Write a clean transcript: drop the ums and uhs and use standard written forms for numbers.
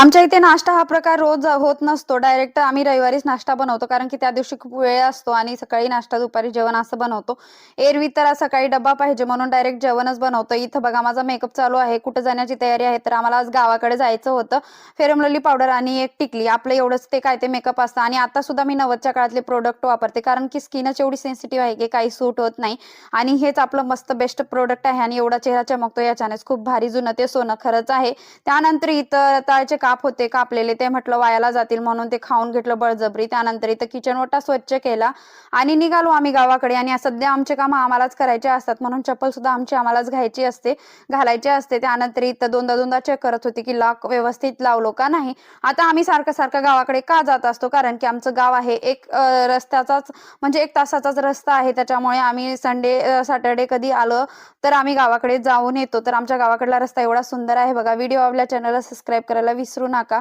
आमच्या इथे नाश्ता हा प्रकार रोज होत नसतो. डायरेक्ट आम्ही रविवारीच नाश्ता बनवतो, कारण की त्या दिवशी खूप वेळ असतो आणि सकाळी नाश्ता, दुपारी जेवण असं बनवतो. एरवी तर सकाळी डब्बा पाहिजे म्हणून डायरेक्ट जेवणच बनवतो. इथं बघा माझा मेकअप चालू आहे. कुठे जाण्याची तयारी आहे, तर आम्हाला आज गावाकडे जायचं होतं. फेअर अँड पावडर आणि एक टिकली आपलं एवढंच ते काय ते मेकअप असतं आणि आता सुद्धा मी 90च्या काळातले प्रोडक्ट वापरते, कारण की स्किनच एवढी सेन्सिटिव्ह आहे की काही सूट होत नाही. आणि हेच आपलं मस्त बेस्ट प्रोडक्ट आहे आणि एवढा चेहरा चमकतो याच्यानेच. खूप भारी जुनं ते सोनं खरंच आहे. त्यानंतर इथं रताळ्याचे काप होते कापलेले, ते म्हटलं वायाला जातील म्हणून ते खाऊन घेतलं बळजबरी. त्यानंतर इथं किचन ओटा स्वच्छ केला आणि निघालो आम्ही गावाकडे. आणि सध्या आमचे काम आम्हालाच करायचे असतात म्हणून चप्पल सुद्धा आमची आम्हालाच घालायची असते. त्यानंतर इथं दोनदा दोनदा चेक करत होती की लॉक व्यवस्थित लावलो का नाही. आता आम्ही सारखं सारखं गावाकडे का जात असतो, कारण की आमचं गाव आहे एक रस्त्याचाच म्हणजे 1 तासाचाच रस्ता आहे. त्याच्यामुळे आम्ही संडे सॅटर्डे कधी आलं तर आम्ही गावाकडे जाऊन येतो. तर आमच्या गावाकडला रस्ता एवढा सुंदर आहे बघा. व्हिडिओ आपल्या चॅनलला सबस्क्राईब करायला विसरू नका.